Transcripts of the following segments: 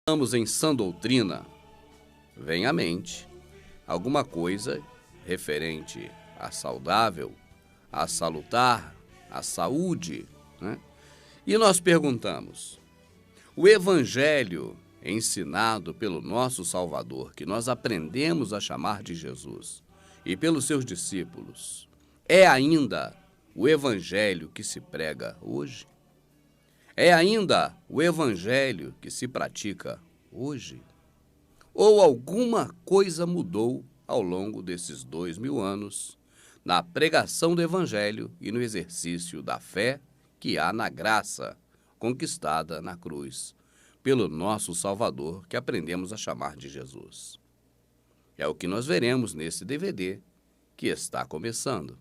Estamos em sã doutrina, vem à mente alguma coisa referente a saudável, a salutar, a saúde, né? E nós perguntamos, o Evangelho ensinado pelo nosso Salvador, que nós aprendemos a chamar de Jesus, e pelos seus discípulos, é ainda o Evangelho que se prega hoje? É ainda o Evangelho que se pratica hoje? Ou alguma coisa mudou ao longo desses 2000 anos na pregação do Evangelho e no exercício da fé que há na graça conquistada na cruz pelo nosso Salvador, que aprendemos a chamar de Jesus? É o que nós veremos nesse DVD que está começando.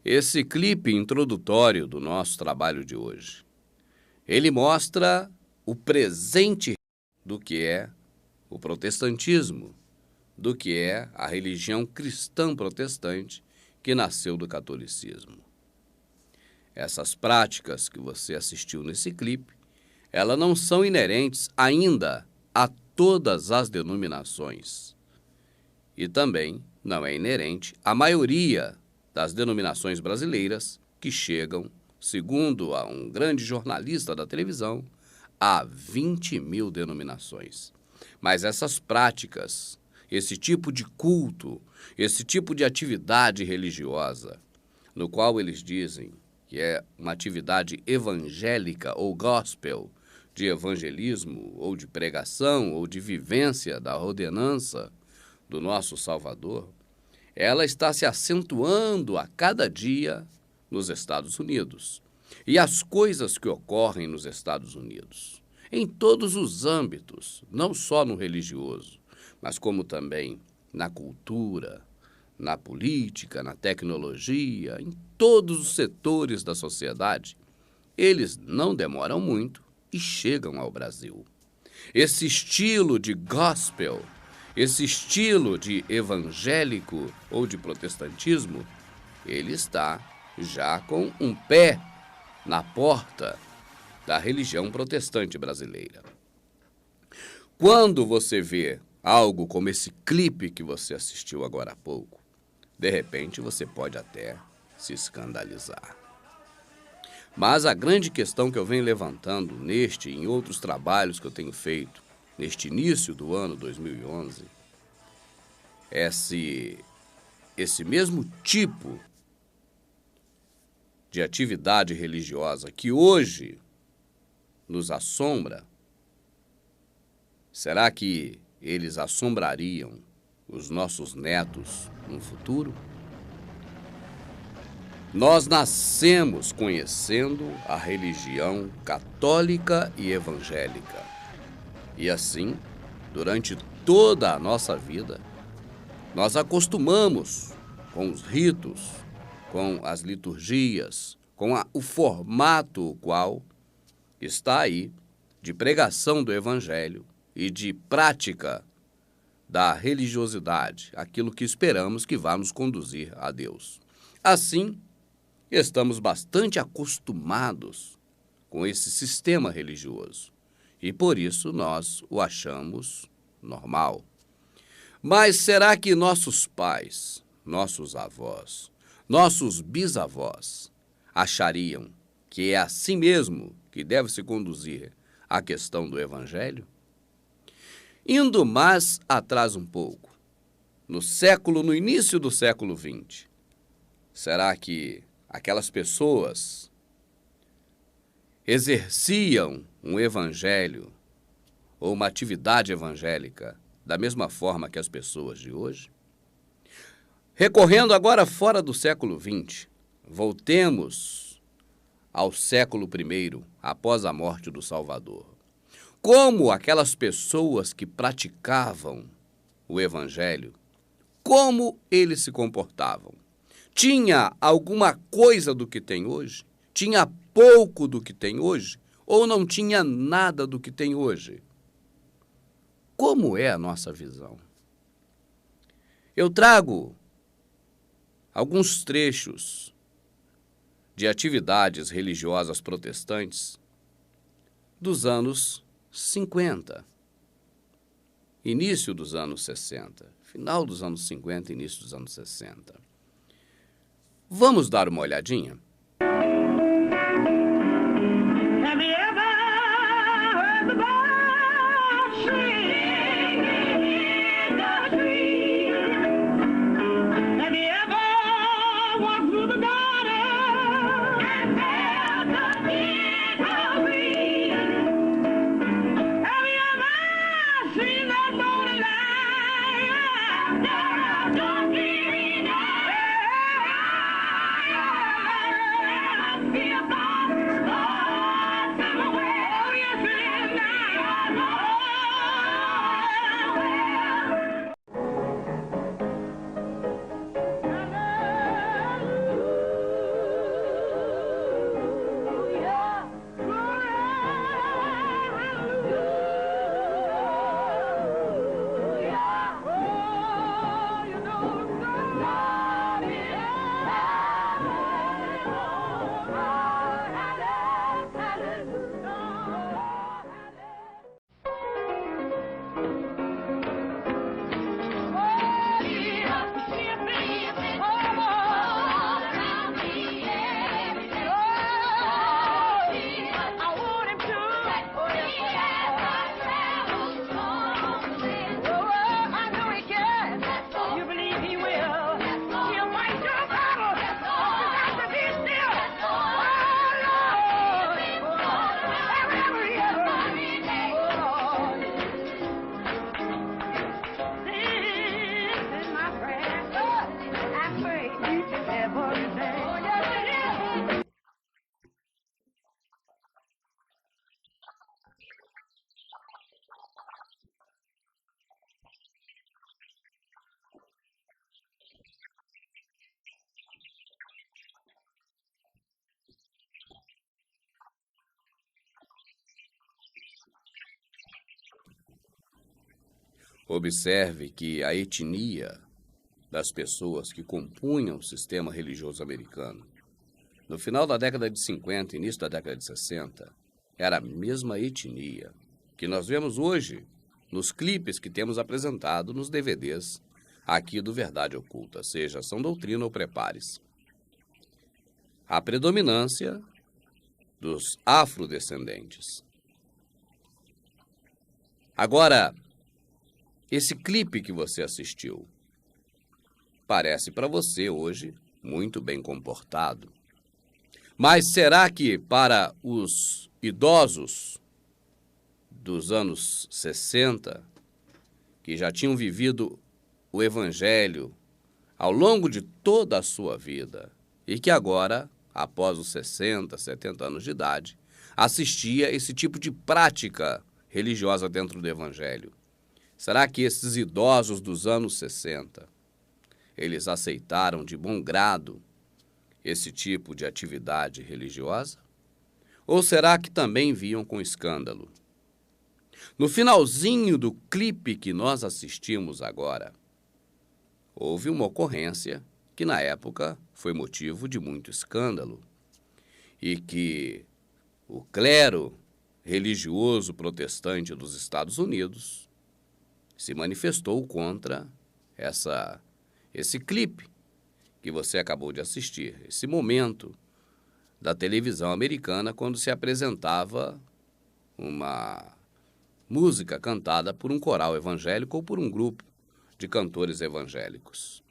esse clipe introdutório do nosso trabalho de hoje, ele mostra o presente do que é o protestantismo, do que é a religião cristã protestante que nasceu do catolicismo. Essas práticas que você assistiu nesse clipe, elas não são inerentes ainda a todas as denominações. E também não é inerente à maioria das denominações brasileiras que chegam, segundo um grande jornalista da televisão, a 20 mil denominações. Mas essas práticas, esse tipo de culto, esse tipo de atividade religiosa, no qual eles dizem que é uma atividade evangélica ou gospel, de evangelismo ou de pregação ou de vivência da ordenança do nosso Salvador, ela está se acentuando a cada dia nos Estados Unidos. E as coisas que ocorrem nos Estados Unidos, em todos os âmbitos, não só no religioso, mas como também na cultura, na política, na tecnologia, em todos os setores da sociedade, eles não demoram muito e chegam ao Brasil. Esse estilo de gospel, esse estilo de evangélico ou de protestantismo, ele está já com um pé na porta da religião protestante brasileira. Quando você vê algo como esse clipe que você assistiu agora há pouco, de repente você pode até se escandalizar. Mas a grande questão que eu venho levantando neste e em outros trabalhos que eu tenho feito neste início do ano 2011 é se esse mesmo tipo de atividade religiosa que hoje nos assombra, será que eles assombrariam os nossos netos no futuro? Nós nascemos conhecendo a religião católica e evangélica. E assim, durante toda a nossa vida, nós acostumamos com os ritos, com as liturgias, com o formato qual está aí de pregação do evangelho e de prática da religiosidade, aquilo que esperamos que vá nos conduzir a Deus. Assim, estamos bastante acostumados com esse sistema religioso e por isso nós o achamos normal. Mas será que nossos pais, nossos avós, nossos bisavós achariam que é assim mesmo que deve se conduzir a questão do evangelho? Indo mais atrás um pouco, no início do século XX, será que aquelas pessoas exerciam um evangelho ou uma atividade evangélica da mesma forma que as pessoas de hoje? Recorrendo agora fora do século XX, voltemos ao século I, após a morte do Salvador. Como aquelas pessoas que praticavam o evangelho, como eles se comportavam? Tinha alguma coisa do que tem hoje? Tinha pouco do que tem hoje? Ou não tinha nada do que tem hoje? Como é a nossa visão? Eu trago alguns trechos de atividades religiosas protestantes dos anos 50, início dos anos 60, final dos anos 50, início dos anos 60. Vamos dar uma olhadinha? Observe que a etnia das pessoas que compunham o sistema religioso americano, no final da década de 50 e início da década de 60, era a mesma etnia que nós vemos hoje nos clipes que temos apresentado nos DVDs aqui do Verdade Oculta, seja Sã Doutrina ou Prepare-se. A predominância dos afrodescendentes. Agora, esse clipe que você assistiu parece para você hoje muito bem comportado. Mas será que para os idosos dos anos 60, que já tinham vivido o Evangelho ao longo de toda a sua vida e que agora, após os 60, 70 anos de idade, assistia esse tipo de prática religiosa dentro do Evangelho? Será que esses idosos dos anos 60, eles aceitaram de bom grado esse tipo de atividade religiosa? Ou será que também viam com escândalo? No finalzinho do clipe que nós assistimos agora, houve uma ocorrência que na época foi motivo de muito escândalo e que o clero religioso protestante dos Estados Unidos se manifestou contra esse clipe que você acabou de assistir, esse momento da televisão americana quando se apresentava uma música cantada por um coral evangélico ou por um grupo de cantores evangélicos.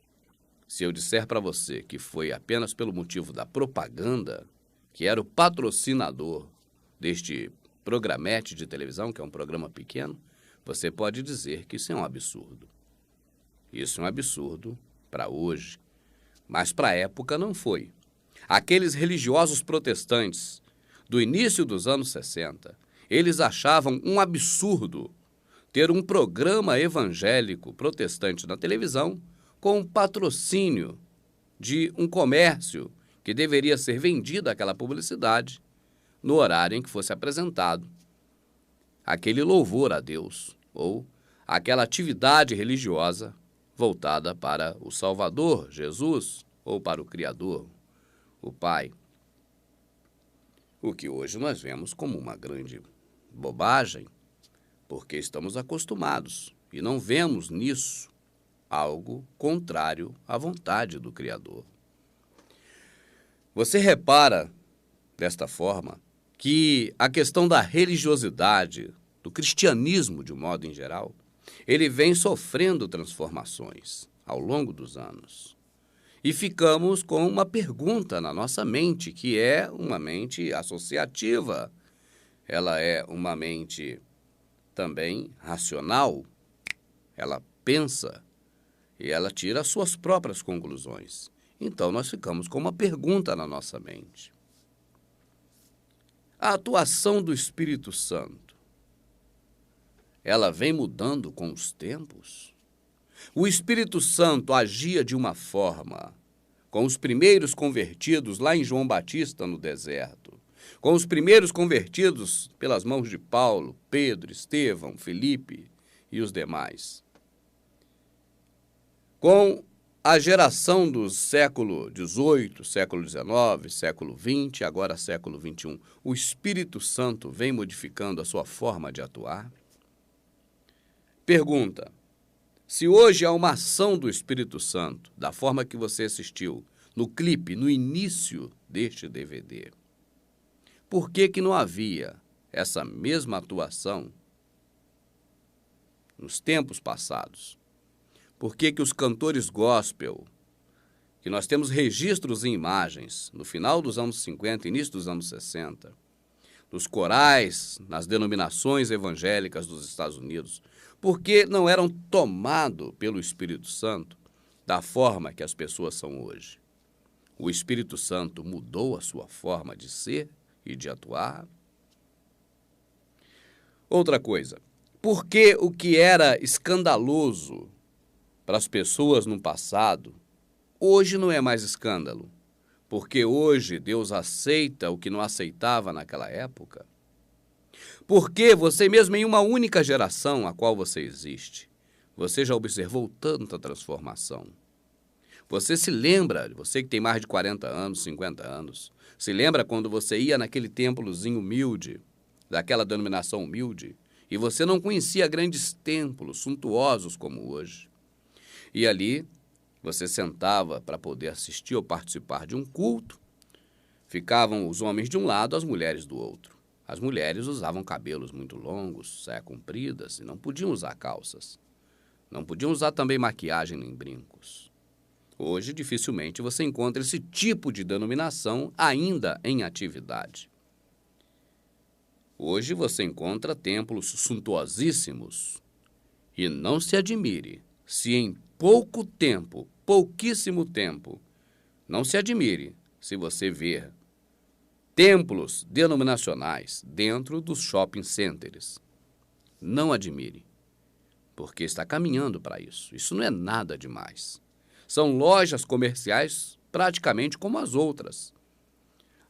Se eu disser para você que foi apenas pelo motivo da propaganda, que era o patrocinador deste programete de televisão, que é um programa pequeno, você pode dizer que isso é um absurdo. Isso é um absurdo para hoje, mas para a época não foi. Aqueles religiosos protestantes do início dos anos 60, eles achavam um absurdo ter um programa evangélico protestante na televisão com um patrocínio de um comércio que deveria ser vendida aquela publicidade no horário em que fosse apresentado aquele louvor a Deus ou aquela atividade religiosa voltada para o Salvador, Jesus, ou para o Criador, o Pai. O que hoje nós vemos como uma grande bobagem, porque estamos acostumados e não vemos nisso algo contrário à vontade do Criador. Você repara, desta forma, que a questão da religiosidade, do cristianismo de um modo em geral, ele vem sofrendo transformações ao longo dos anos. E ficamos com uma pergunta na nossa mente, que é uma mente associativa. Ela é uma mente também racional. Ela pensa e ela tira as suas próprias conclusões. Então, nós ficamos com uma pergunta na nossa mente. A atuação do Espírito Santo, ela vem mudando com os tempos? O Espírito Santo agia de uma forma com os primeiros convertidos lá em João Batista no deserto, com os primeiros convertidos pelas mãos de Paulo, Pedro, Estevão, Felipe e os demais. Com a geração do século XVIII, século XIX, século XX, agora século XXI, o Espírito Santo vem modificando a sua forma de atuar? Pergunta: se hoje há uma ação do Espírito Santo, da forma que você assistiu no clipe, no início deste DVD, por que não havia essa mesma atuação nos tempos passados? Por que os cantores gospel, que nós temos registros em imagens no final dos anos 50, início dos anos 60, dos corais, nas denominações evangélicas dos Estados Unidos, por que não eram tomados pelo Espírito Santo da forma que as pessoas são hoje? O Espírito Santo mudou a sua forma de ser e de atuar? Outra coisa, por que o que era escandaloso para as pessoas no passado, hoje não é mais escândalo? Porque hoje Deus aceita o que não aceitava naquela época? Porque você mesmo em uma única geração a qual você existe, Você já observou tanta transformação? Você se lembra, você que tem mais de 40 anos, 50 anos, se lembra quando você ia naquele templozinho humilde, daquela denominação humilde, e você não conhecia grandes templos suntuosos como hoje. E ali você sentava para poder assistir ou participar de um culto, ficavam os homens de um lado, as mulheres do outro. As mulheres usavam cabelos muito longos, saia compridas, e não podiam usar calças. Não podiam usar também maquiagem nem brincos. Hoje, dificilmente você encontra esse tipo de denominação ainda em atividade. Hoje você encontra templos suntuosíssimos. E não se admire se em pouco tempo, pouquíssimo tempo, não se admire se você ver templos denominacionais dentro dos shopping centers. Não admire, porque está caminhando para isso. Isso não é nada demais. São lojas comerciais praticamente como as outras.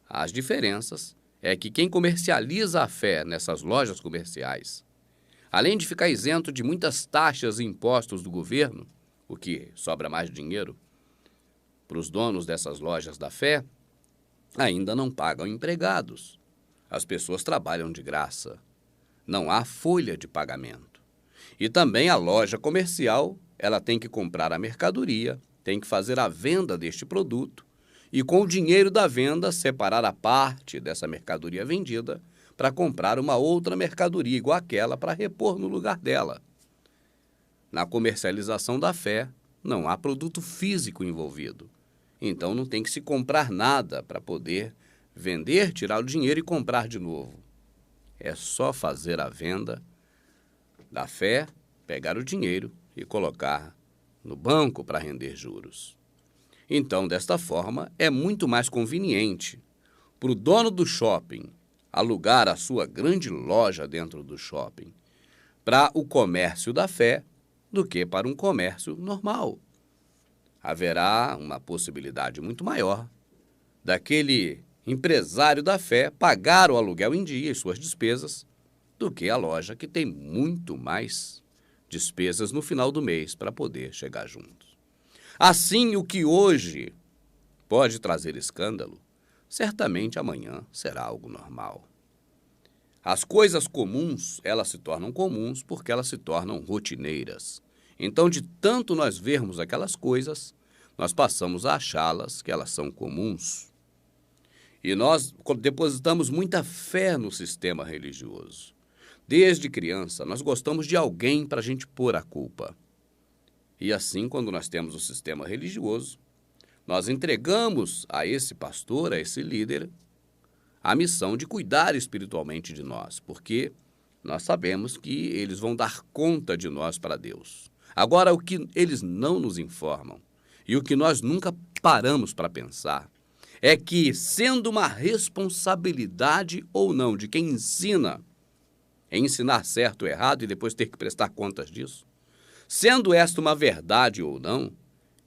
As diferenças é que quem comercializa a fé nessas lojas comerciais, além de ficar isento de muitas taxas e impostos do governo, o que sobra mais dinheiro para os donos dessas lojas da fé, ainda não pagam empregados. As pessoas trabalham de graça. Não há folha de pagamento. E também a loja comercial, ela tem que comprar a mercadoria, tem que fazer a venda deste produto e, com o dinheiro da venda, separar a parte dessa mercadoria vendida para comprar uma outra mercadoria igual àquela para repor no lugar dela. Na comercialização da fé, não há produto físico envolvido. Então, não tem que se comprar nada para poder vender, tirar o dinheiro e comprar de novo. É só fazer a venda da fé, pegar o dinheiro e colocar no banco para render juros. Então, desta forma, é muito mais conveniente para o dono do shopping alugar a sua grande loja dentro do shopping para o comércio da fé do que para um comércio normal. Haverá uma possibilidade muito maior daquele empresário da fé pagar o aluguel em dia e suas despesas do que a loja que tem muito mais despesas no final do mês para poder chegar juntos. Assim, o que hoje pode trazer escândalo, certamente amanhã será algo normal. As coisas comuns, elas se tornam comuns porque elas se tornam rotineiras. Então, de tanto nós vermos aquelas coisas, nós passamos a achá-las que elas são comuns. E nós depositamos muita fé no sistema religioso. Desde criança, nós gostamos de alguém para a gente pôr a culpa. E assim, quando nós temos o sistema religioso, nós entregamos a esse pastor, a esse líder, a missão de cuidar espiritualmente de nós, porque nós sabemos que eles vão dar conta de nós para Deus. Agora, o que eles não nos informam e o que nós nunca paramos para pensar é que, sendo uma responsabilidade ou não de quem ensina, ensinar certo ou errado e depois ter que prestar contas disso, sendo esta uma verdade ou não,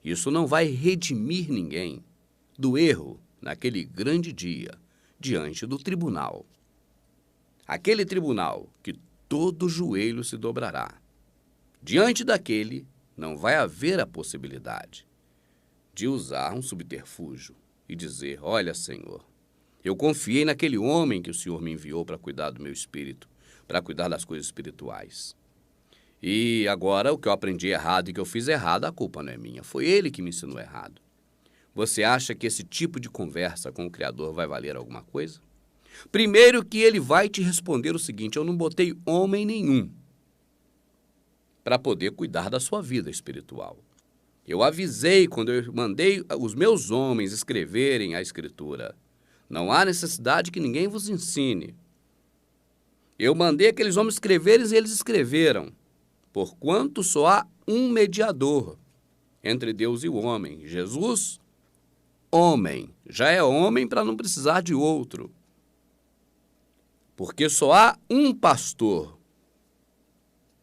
isso não vai redimir ninguém do erro naquele grande dia diante do tribunal. Aquele tribunal que todo joelho se dobrará. Diante daquele, não vai haver a possibilidade de usar um subterfúgio e dizer: olha, Senhor, eu confiei naquele homem que o Senhor me enviou para cuidar do meu espírito, para cuidar das coisas espirituais. E agora o que eu aprendi errado e que eu fiz errado, a culpa não é minha, foi ele que me ensinou errado. Você acha que esse tipo de conversa com o Criador vai valer alguma coisa? Primeiro que ele vai te responder o seguinte: eu não botei homem nenhum para poder cuidar da sua vida espiritual. Eu avisei quando eu mandei os meus homens escreverem a Escritura. Não há necessidade que ninguém vos ensine. Eu mandei aqueles homens escreverem e eles escreveram. Porquanto só há um mediador entre Deus e o homem. Jesus, homem. Já é homem para não precisar de outro. Porque só há um pastor.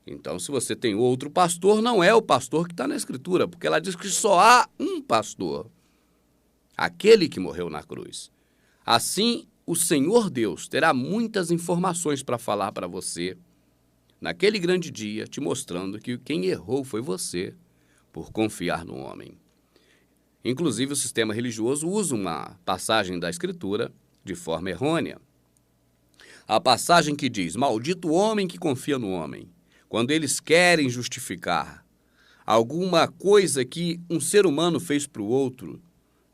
Então, se você tem outro pastor, não é o pastor que está na Escritura, porque ela diz que só há um pastor, aquele que morreu na cruz. Assim, o Senhor Deus terá muitas informações para falar para você naquele grande dia, te mostrando que quem errou foi você, por confiar no homem. Inclusive, o sistema religioso usa uma passagem da Escritura de forma errônea. A passagem que diz, maldito o homem que confia no homem, quando eles querem justificar alguma coisa que um ser humano fez para o outro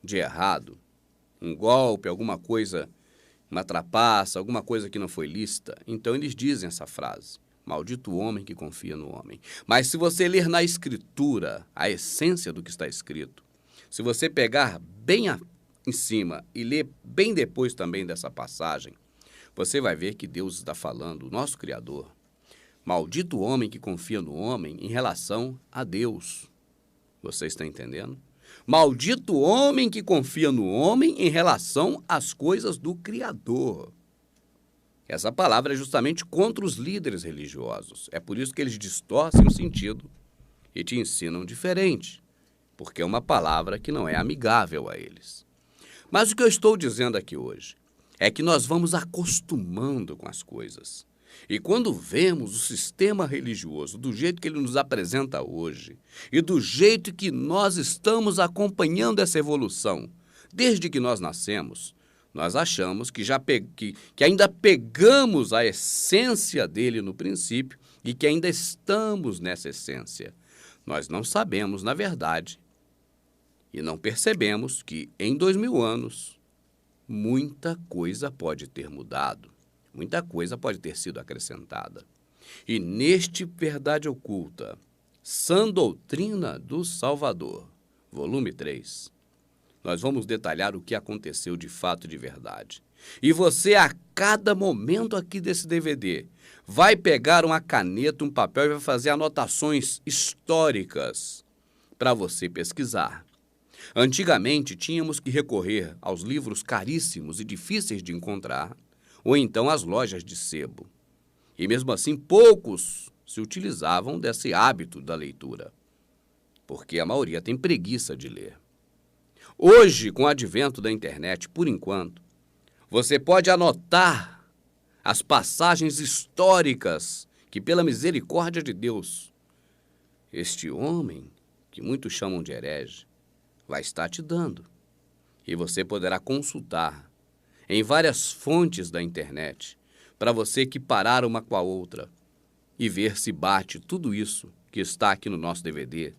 de errado, um golpe, alguma coisa, uma trapaça, alguma coisa que não foi lícita, então eles dizem essa frase, maldito o homem que confia no homem. Mas se você ler na Escritura a essência do que está escrito, se você pegar bem em cima e ler bem depois também dessa passagem, você vai ver que Deus está falando, o nosso Criador, maldito o homem que confia no homem em relação a Deus. Você está entendendo? Maldito o homem que confia no homem em relação às coisas do Criador. Essa palavra é justamente contra os líderes religiosos. É por isso que eles distorcem o sentido e te ensinam diferente, porque é uma palavra que não é amigável a eles. Mas o que eu estou dizendo aqui hoje é que nós vamos acostumando com as coisas. E quando vemos o sistema religioso do jeito que ele nos apresenta hoje e do jeito que nós estamos acompanhando essa evolução desde que nós nascemos, nós achamos que ainda pegamos a essência dele no princípio e que ainda estamos nessa essência. Nós não sabemos, na verdade, e não percebemos que em 2000 anos muita coisa pode ter mudado. Muita coisa pode ter sido acrescentada. E neste Verdade Oculta, Sã Doutrina do Salvador, volume 3, nós vamos detalhar o que aconteceu de fato e de verdade. E você, a cada momento aqui desse DVD, vai pegar uma caneta, um papel e vai fazer anotações históricas para você pesquisar. Antigamente, tínhamos que recorrer aos livros caríssimos e difíceis de encontrar, ou então às lojas de sebo. E mesmo assim, poucos se utilizavam desse hábito da leitura, porque a maioria tem preguiça de ler. Hoje, com o advento da internet, por enquanto, você pode anotar as passagens históricas que, pela misericórdia de Deus, este homem, que muitos chamam de herege, vai estar te dando. E você poderá consultar em várias fontes da internet, para você equiparar uma com a outra e ver se bate tudo isso que está aqui no nosso DVD,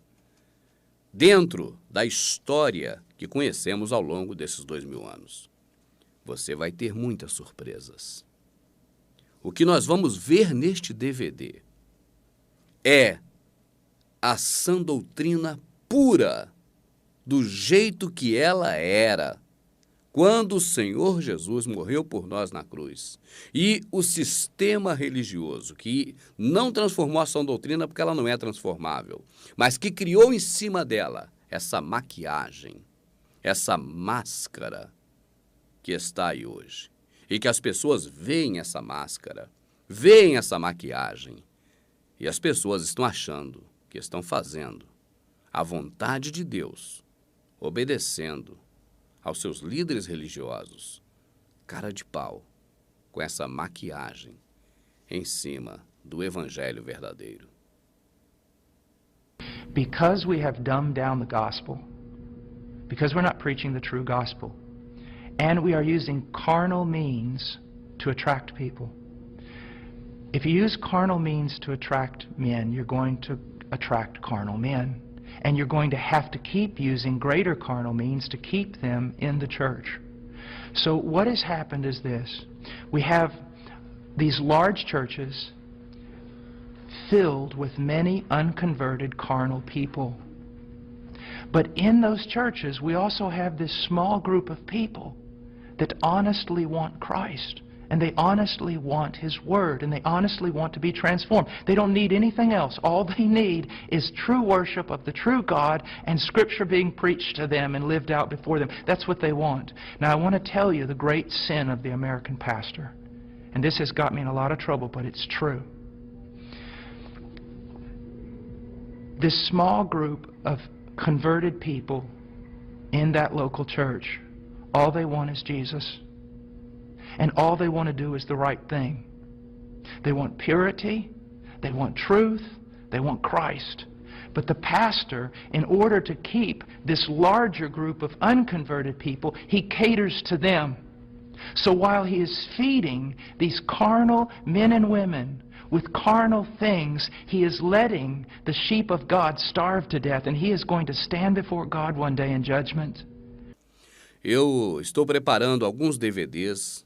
dentro da história que conhecemos ao longo desses 2000 anos. Você vai ter muitas surpresas. O que nós vamos ver neste DVD é a sã doutrina pura, do jeito que ela era, quando o Senhor Jesus morreu por nós na cruz. E o sistema religioso, que não transformou a sã doutrina porque ela não é transformável, mas que criou em cima dela essa maquiagem, essa máscara que está aí hoje. E que as pessoas veem essa máscara, veem essa maquiagem, e as pessoas estão achando que estão fazendo a vontade de Deus, obedecendo aos seus líderes religiosos, cara de pau, com essa maquiagem em cima do evangelho verdadeiro. Because we have dumbed down the gospel, because we're not preaching the true gospel, and we are using carnal means to attract people. If you use carnal means to attract men, you're going to attract carnal men. And you're going to have to keep using greater carnal means to keep them in the church. So what has happened is this. We have these large churches filled with many unconverted carnal people. But in those churches, we also have this small group of people that honestly want Christ. And they honestly want His Word, and they honestly want to be transformed. They don't need anything else. All they need is true worship of the true God and Scripture being preached to them and lived out before them. That's what they want. Now, I want to tell you the great sin of the American pastor. And this has got me in a lot of trouble, but it's true. This small group of converted people in that local church, all they want is Jesus. And all they want to do is the right thing. They want purity. They want truth. They want Christ. But the pastor, in order to keep this larger group of unconverted people, he caters to them. So while he is feeding these carnal men and women with carnal things, he is letting the sheep of God starve to death, and he is going to stand before God one day in judgment. Eu estou preparando alguns DVDs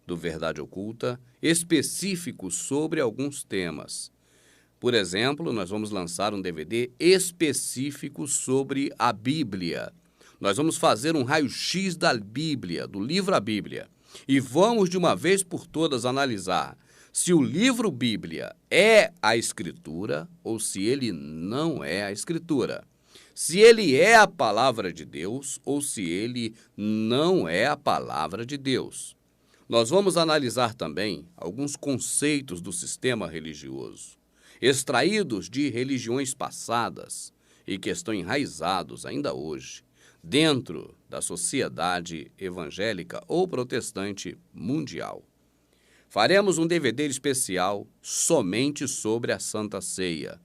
do Verdade Oculta específicos sobre alguns temas. Por exemplo, nós vamos lançar um DVD específico sobre a Bíblia. Nós vamos fazer um raio-x da Bíblia, do livro A Bíblia. E vamos, de uma vez por todas, analisar se o livro Bíblia é a Escritura ou se ele não é a Escritura. Se ele é a palavra de Deus ou se ele não é a palavra de Deus. Nós vamos analisar também alguns conceitos do sistema religioso, extraídos de religiões passadas e que estão enraizados ainda hoje dentro da sociedade evangélica ou protestante mundial. Faremos um DVD especial somente sobre a Santa Ceia,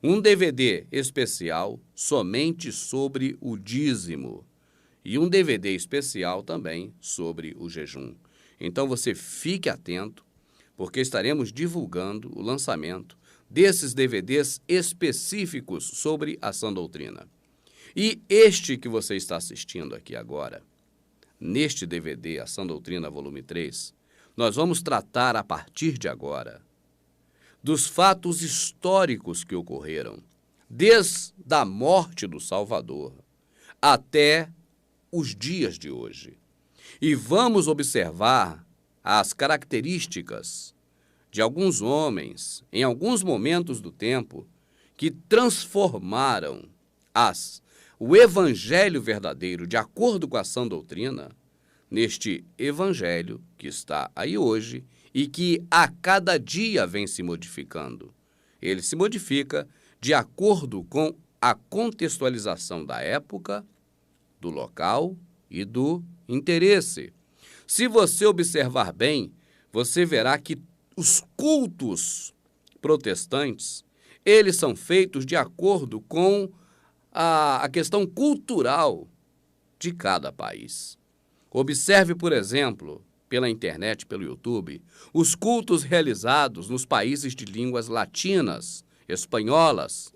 um DVD especial somente sobre o dízimo e um DVD especial também sobre o jejum. Então você fique atento, porque estaremos divulgando o lançamento desses DVDs específicos sobre a sã doutrina. E este que você está assistindo aqui agora, neste DVD, A Sã Doutrina, volume 3, nós vamos tratar a partir de agora dos fatos históricos que ocorreram, desde a morte do Salvador até os dias de hoje. E vamos observar as características de alguns homens, em alguns momentos do tempo, que transformaram o evangelho verdadeiro, de acordo com a sã doutrina, neste evangelho que está aí hoje e que a cada dia vem se modificando. Ele se modifica de acordo com a contextualização da época, do local e do interesse. Se você observar bem, você verá que os cultos protestantes, eles são feitos de acordo com a questão cultural de cada país. Observe, por exemplo, pela internet, pelo YouTube, os cultos realizados nos países de línguas latinas, espanholas.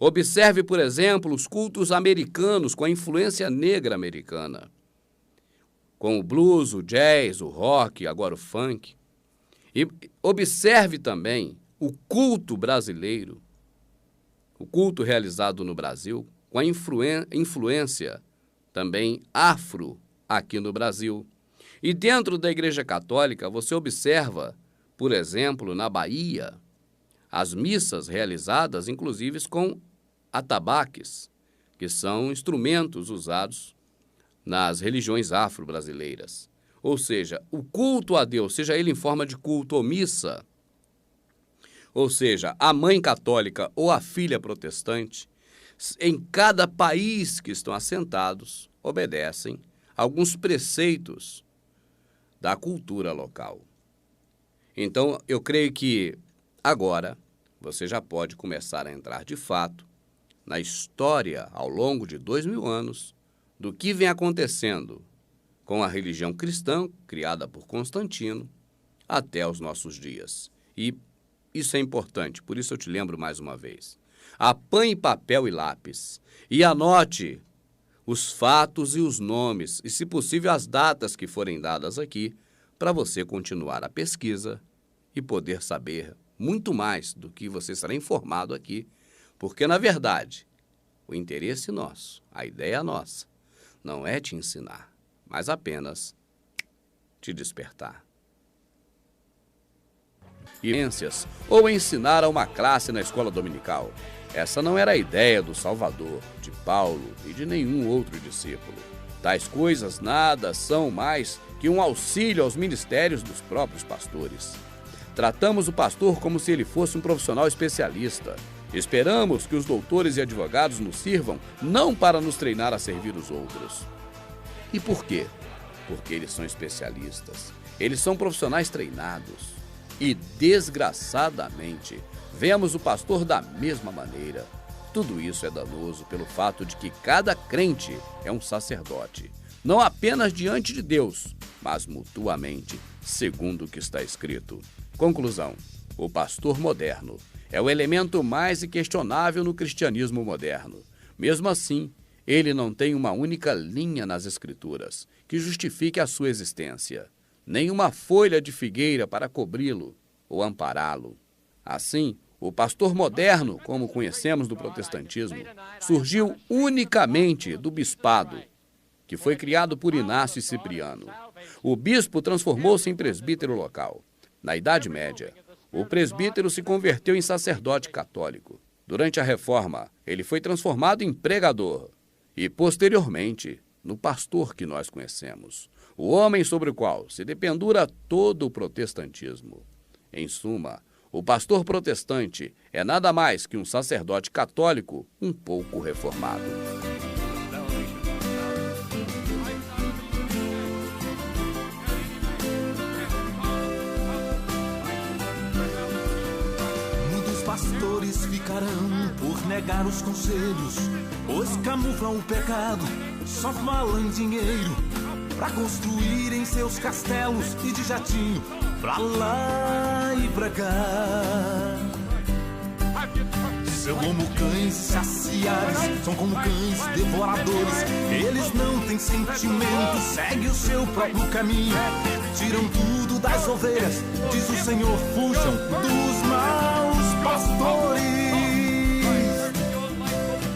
Observe, por exemplo, os cultos americanos com a influência negra americana, com o blues, o jazz, o rock, agora o funk. E observe também o culto brasileiro, o culto realizado no Brasil, com a influência também afro aqui no Brasil. E dentro da Igreja Católica, você observa, por exemplo, na Bahia, as missas realizadas, inclusive, com atabaques, que são instrumentos usados nas religiões afro-brasileiras. Ou seja, o culto a Deus, seja ele em forma de culto ou missa, ou seja, a mãe católica ou a filha protestante, em cada país que estão assentados, obedecem alguns preceitos da cultura local. Então, eu creio que agora você já pode começar a entrar de fato na história ao longo de 2000 anos do que vem acontecendo com a religião cristã, criada por Constantino, até os nossos dias. E isso é importante, por isso eu te lembro mais uma vez. Apanhe papel e lápis e anote os fatos e os nomes e, se possível, as datas que forem dadas aqui, para você continuar a pesquisa e poder saber muito mais do que você será informado aqui, porque, na verdade, o interesse nosso, a ideia nossa, não é te ensinar, mas apenas te despertar. Ou ensinar a uma classe na escola dominical. Essa não era a ideia do Salvador, de Paulo e de nenhum outro discípulo. Tais coisas nada são mais que um auxílio aos ministérios dos próprios pastores. Tratamos o pastor como se ele fosse um profissional especialista. Esperamos que os doutores e advogados nos sirvam não para nos treinar a servir os outros. E por quê? Porque eles são especialistas. Eles são profissionais treinados. E, desgraçadamente, vemos o pastor da mesma maneira. Tudo isso é danoso pelo fato de que cada crente é um sacerdote, não apenas diante de Deus, mas mutuamente, segundo o que está escrito. Conclusão: o pastor moderno é o elemento mais inquestionável no cristianismo moderno. Mesmo assim, ele não tem uma única linha nas Escrituras que justifique a sua existência, nem uma folha de figueira para cobri-lo ou ampará-lo. Assim, o pastor moderno, como conhecemos do protestantismo, surgiu unicamente do bispado, que foi criado por Inácio e Cipriano. O bispo transformou-se em presbítero local. Na Idade Média, o presbítero se converteu em sacerdote católico. Durante a Reforma, ele foi transformado em pregador e, posteriormente, no pastor que nós conhecemos, o homem sobre o qual se dependura todo o protestantismo. Em suma, o pastor protestante é nada mais que um sacerdote católico um pouco reformado. Muitos pastores ficarão por negar os conselhos, pois camuflam o pecado, só falam em dinheiro, pra construírem seus castelos e de jatinho, pra lá e pra cá. São como cães saciares, são como cães devoradores. Eles não têm sentimento, seguem o seu próprio caminho. Tiram tudo das ovelhas, diz o Senhor, fujam dos maus pastores.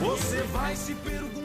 Você vai se perguntar